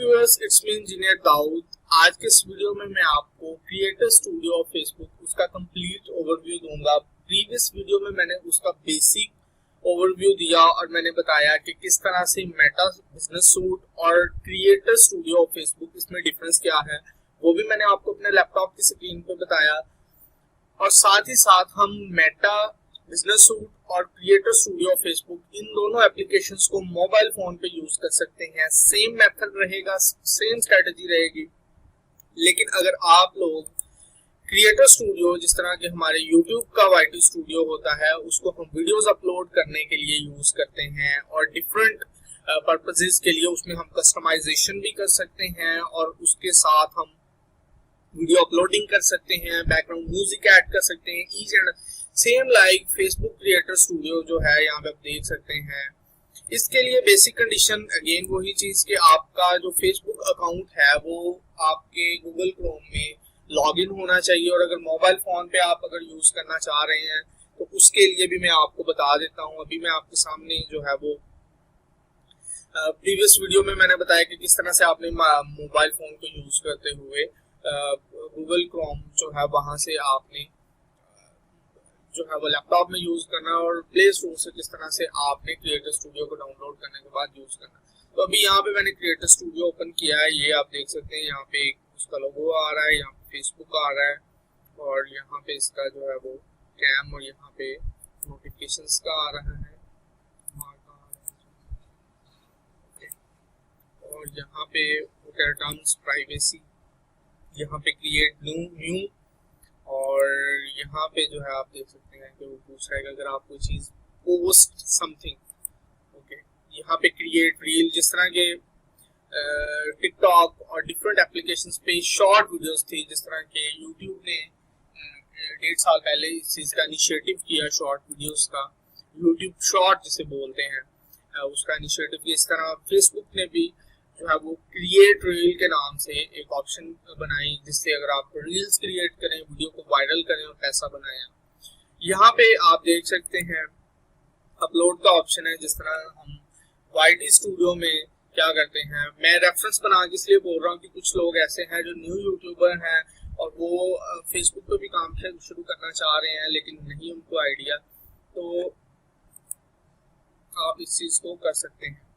Viewers, it's me engineer Dawood. आज के इस वीडियो में मैं आपको क्रिएटर स्टूडियो ऑफ फेसबुक उसका कंप्लीट ओवरव्यू दूंगा। प्रीवियस वीडियो में मैंने उसका बेसिक ओवरव्यू दिया और मैंने बताया कि किस तरह से मेटा बिजनेस सूट और क्रिएटर स्टूडियो ऑफ फेसबुक इसमें डिफरेंस क्या है, वो भी मैंने आपको अपने लैपटॉप की स्क्रीन पर बताया। और साथ ही साथ हम मेटा बिजनेस सूट और क्रिएटर स्टूडियो फेसबुक इन दोनों एप्लीकेशंस को मोबाइल फोन पे यूज कर सकते हैं। सेम मेथड रहेगा, सेम स्ट्रेटजी रहेगी। लेकिन अगर आप लोग क्रिएटर स्टूडियो जिस तरह के हमारे यूट्यूब का वाईटी स्टूडियो होता है उसको हम वीडियोस अपलोड करने के लिए यूज करते हैं और डिफरेंट पर्पसेस के लिए उसमें हम कस्टमाइजेशन भी कर सकते हैं और उसके साथ हम वीडियो अपलोडिंग कर सकते हैं, बैकग्राउंड म्यूजिक ऐड कर सकते हैं, each and same like Facebook creator studio जो है यहाँ पे आप देख सकते हैं। इसके लिए बेसिक कंडीशन अगेन वही चीज कि आपका जो फेसबुक अकाउंट है वो आपके गूगल क्रोम में लॉगिन होना चाहिए। और अगर मोबाइल फोन पे आप अगर यूज करना चाह रहे हैं तो उसके लिए भी मैं आपको बता देता हूँ। अभी मैं आपके सामने जो है वो प्रीवियस वीडियो में मैंने बताया कि किस तरह से आपने मोबाइल फोन को यूज करते हुए गूगल क्रोम जो है वहां से आपने जो है वो लैपटॉप में यूज करना और प्ले स्टोर से किस तरह से आपने क्रिएटर स्टूडियो को डाउनलोड करने के बाद यूज करना। तो अभी यहाँ पे मैंने क्रिएटर स्टूडियो ओपन किया है, ये आप देख सकते हैं। यहाँ पे उसका लोगो आ रहा है, यहाँ पे फेसबुक आ रहा है और यहाँ पे इसका जो है वो कैम और यहाँ पे नोटिफिकेशंस का आ रहा है और यहाँ पे टर्म्स प्राइवेसी, यहाँ पे क्रिएट न्यू और यहाँ पे जो है आप देख सकते हैं कि वो पूछ रहा है कि अगर आप कोई चीज पोस्ट समथिंग, ओके। यहाँ पे क्रिएट रील, जिस तरह के टिकटॉक और डिफरेंट एप्लीकेशंस पे शॉर्ट वीडियोस थी, जिस तरह के यूट्यूब ने 1.5 साल पहले इस चीज का इनिशिएटिव किया शॉर्ट वीडियोस का, यूट्यूब शॉर्ट जिसे बोलते हैं, उसका इनिशिएटिव किया। इस तरह फेसबुक ने भी जो है वो क्रिएट रील के नाम से एक ऑप्शन बनाई जिससे अगर आप रील्स क्रिएट करें, वीडियो को वायरल करें और पैसा बनाएं। यहाँ पे आप देख सकते हैं अपलोड का ऑप्शन है। जिस तरह हम वाईटी स्टूडियो में क्या करते हैं, मैं रेफरेंस बना के इसलिए बोल रहा हूँ कि कुछ लोग ऐसे हैं जो न्यू यूट्यूबर हैं और वो फेसबुक पे भी काम शुरू करना चाह रहे हैं लेकिन नहीं उनको आइडिया, तो आप इस चीज को कर सकते हैं।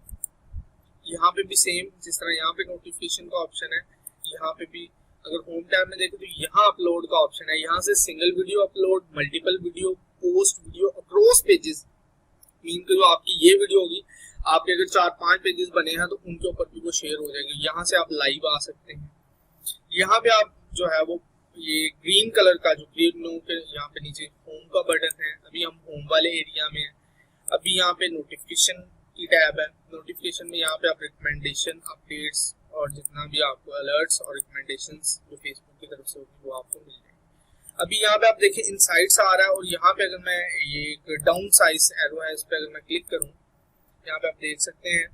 यहाँ पे भी सेम, जिस तरह यहाँ पे नोटिफिकेशन का ऑप्शन है, यहाँ पे भी अगर होम टैब में देखें तो यहाँ अपलोड का ऑप्शन है। यहाँ से single video upload, multiple video, post video across pages, mean कि जो आपकी ये वीडियो होगी आपके अगर 4-5 पेजेस बने हैं तो उनके ऊपर भी वो शेयर हो जाएगी। यहाँ से आप लाइव आ सकते हैं। यहाँ पे आप जो है वो ये ग्रीन कलर का जो ग्रीन के यहाँ पे नीचे होम का बटन है, अभी हम होम वाले एरिया में है। अभी यहाँ पे नोटिफिकेशन की टैब है। नोटिफिकेशन में यहाँ पे आप रिकमेंडेशन, अपडेट्स और जितना भी आपको अलर्ट्स और रिकमेंडेशंस जो फेसबुक की तरफ से होगी वो आपको मिल जाएंगे। अभी यहाँ पे आप देखिए इनसाइट्स आ रहा है और यहाँ पे अगर मैं ये एक डाउन साइज एरो है, इस पे अगर मैं क्लिक करूँ, यहाँ पे आप देख सकते हैं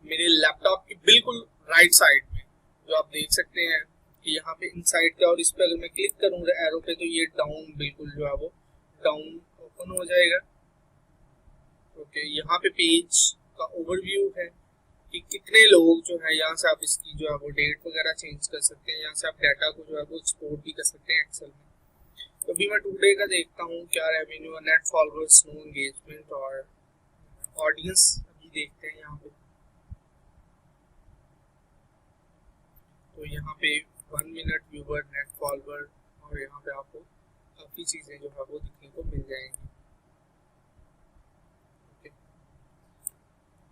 मेरे लैपटॉप की बिल्कुल राइट साइड में जो आप देख सकते हैं कि यहाँ पे इनसाइड का, और इस पे अगर मैं क्लिक करूँ एरो पे तो ये डाउन बिल्कुल जो है वो डाउन ओपन हो जाएगा। ओके, यहाँ पे पेज का ओवरव्यू है कि कितने लोग जो है, यहाँ से आप इसकी जो है वो डेट वगैरह चेंज कर सकते हैं। यहाँ से आप डाटा को जो है वो एक्सपोर्ट भी कर सकते हैं एक्सेल में। तो अभी मैं टुडे का देखता हूँ क्या revenue, net followers, no engagement और ऑडियंस अभी देखते हैं यहाँ पे। तो यहाँ पे 1 मिनट व्यूवर, नेट फॉलोअर और यहाँ पे आपको काफी चीजें जो है वो दिखने को मिल जाएंगी।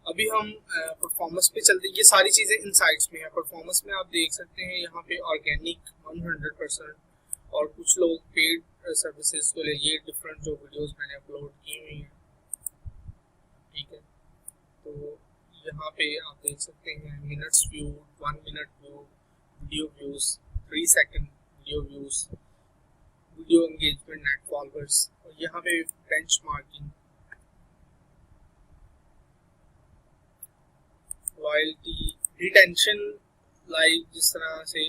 अभी हम परफॉर्मेंस पे चलते हैं। ये सारी चीजें इनसाइट्स में है। परफॉर्मेंस में आप देख सकते हैं यहाँ पे ऑर्गेनिक 100% और कुछ लोग पेड सर्विसेज को ले, ये डिफरेंट जो वीडियोस मैंने अपलोड की हुई हैं, ठीक है। तो यहाँ पे आप देख सकते हैं minutes view, 1 minute view, video views, 3 second video views, video engagement, net followers और यहाँ पे बेंचमार्किंग, लॉयल्टी, रिटेंशन, लाइक जिस तरह से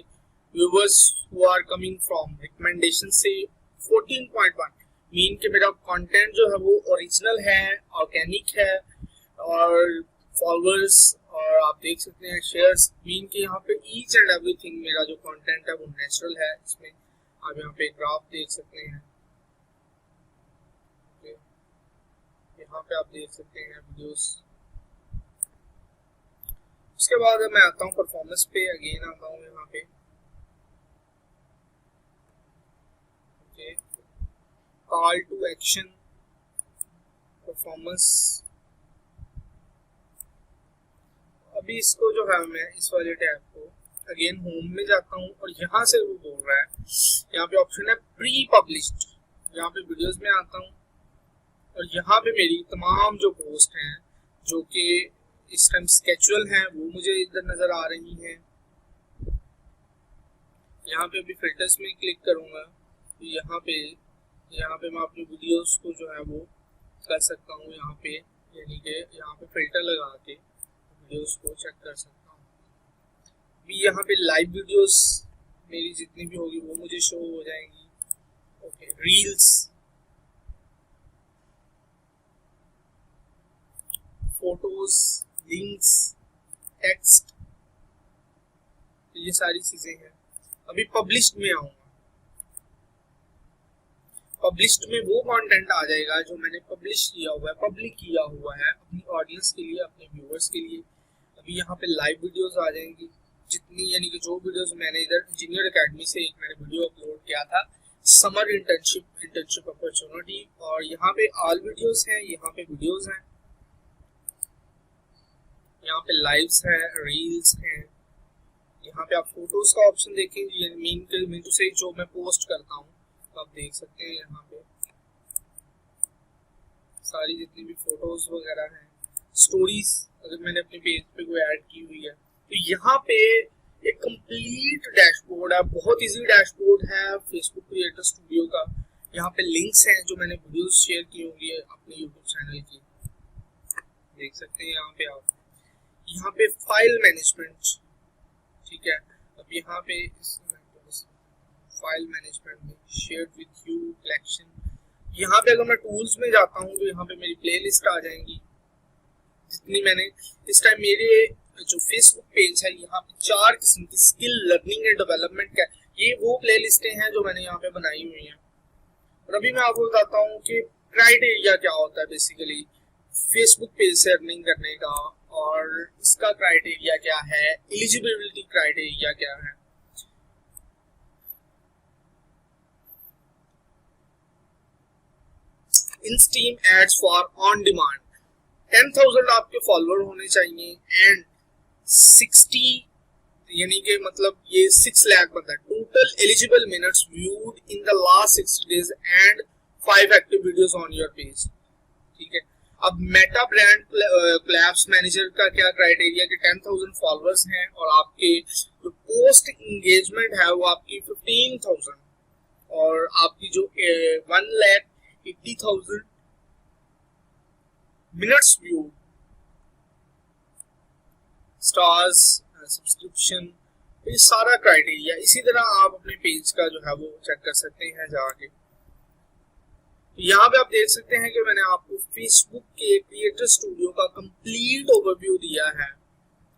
viewers who are coming from recommendation से 14.1 मीन कि मेरा कंटेंट जो है वो ओरिजिनल है, ऑर्गेनिक है और फॉलोअर्स और आप देख सकते हैं शेयर्स मीन के यहाँ पे ईच एंड एवरीथिंग मेरा जो कंटेंट है वो नेचुरल है। इसमें आप यहाँ पे ग्राफ देख सकते हैं, यहाँ पे आप देख सकते हैं वीडियोस। उसके बाद मैं आता हूँ परफॉर्मेंस पे, अगेन आता हूँ यहाँ पे कॉल टू एक्शन, परफॉर्मेंस। अभी इसको जो है मैं इस वाले टैब को अगेन होम में जाता हूँ और यहाँ से वो बोल रहा है, यहाँ पे ऑप्शन है प्री पब्लिश्ड, यहाँ पे वीडियोस में आता हूँ और यहाँ पे मेरी तमाम जो पोस्ट हैं जो कि इस टाइम स्केचुअल हैं वो मुझे इधर नजर आ रही हैं। यहाँ पे अभी फिल्टर्स में क्लिक करूँगा तो यहाँ पे मैं अपनी वीडियोस को जो है वो कर सकता हूँ, यहाँ पे यानी कि यहाँ पे फिल्टर लगा के वीडियोस को चेक कर सकता हूँ। भी यहाँ पे लाइव वीडियोस मेरी जितनी भी होगी वो मुझे शो हो जाएंगी। Okay, reels, photos, links, text, ये सारी चीजें हैं। अभी पब्लिश्ड में आऊंगा, पब्लिश्ड में वो कंटेंट आ जाएगा जो मैंने पब्लिश किया हुआ है, पब्लिक किया हुआ है अपनी ऑडियंस के लिए, अपने व्यूअर्स के लिए। अभी यहाँ पे लाइव वीडियोस आ जाएंगी जितनी, यानी कि जो वीडियोस मैंने इधर इंजीनियर एकेडमी से एक मैंने वीडियो अपलोड किया था समर इंटर्नशिप अपॉर्चुनिटी, और यहाँ पे ऑल वीडियोस हैं, यहाँ पे वीडियोस हैं, यहाँ पे लाइव्स हैं, रील्स हैं। यहाँ पे आप फोटोज का ऑप्शन देखेंगे, मीन टू से जो मैं पोस्ट करता हूँ तो आप देख सकते हैं यहाँ पे सारी जितनी भी फोटोज वगैरह हैं। स्टोरीज अगर मैंने अपने पेज पे कोई ऐड की हुई है तो यहाँ पे एक कंप्लीट डैशबोर्ड है, बहुत इजी डैशबोर्ड है फेसबुक क्रिएटर स्टूडियो का। यहाँ पे लिंक्स हैं जो मैंने वीडियोस शेयर की होंगी अपने यूट्यूब चैनल की, देख सकते हैं यहाँ पे आप। यहाँ पे फाइल मैनेजमेंट, ठीक है, अब यहाँ पे फाइल मैनेजमेंट में शेयर्ड विद यू कलेक्शन, यहाँ पे अगर मैं टूल्स में जाता हूँ तो यहाँ पे मेरी प्लेलिस्ट आ जाएंगी जितनी मैंने इस टाइम मेरे जो फेसबुक पेज है यहाँ पे 4 किस्म की स्किल लर्निंग एंड डेवलपमेंट का ये वो प्लेलिस्टें हैं जो मैंने यहाँ पे बनाई हुई हैं। और अभी मैं आपको बताता हूँ कि क्राइटेरिया क्या होता है बेसिकली फेसबुक पेज से अर्निंग करने का, और इसका क्राइटेरिया क्या है, एलिजिबिलिटी क्राइटेरिया क्या है। In stream ads for on demand 10,000 आपके फॉलोअर होने चाहिए एंड 60 यानी कि मतलब ये 6 लाख बनता है। Total eligible minutes viewed in the last 60 days and 5 active videos on your page, ठीक है। अब मेटा ब्रांड क्लैप्स मैनेजर का क्या क्राइटेरिया कि 10,000 फॉलोअर्स हैं और आपके जो पोस्ट इंगेजमेंट है वो आपकी 15,000 और आपकी जो 1,80,000 मिनट्स व्यू, स्टार्स, सब्सक्रिप्शन, ये सारा क्राइटेरिया। इसी तरह आप अपने पेज का जो है वो चेक कर सकते हैं जाके। यहाँ पे आप देख सकते हैं कि मैंने आपको फेसबुक के क्रिएटर स्टूडियो का कंप्लीट ओवरव्यू दिया है।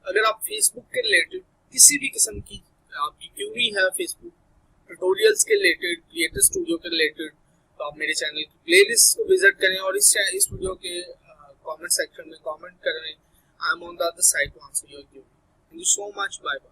अगर आप फेसबुक के रिलेटेड किसी भी किस्म की आपकी क्यूरी है फेसबुक ट्यूटोरियल्स के रिलेटेड, क्रिएटर स्टूडियो के रिलेटेड, तो आप मेरे चैनल की प्लेलिस्ट को विजिट करें और इस वीडियो के कमेंट सेक्शन में कमेंट करें। I am on the other side to answer your query. Thank you so much, bye bye.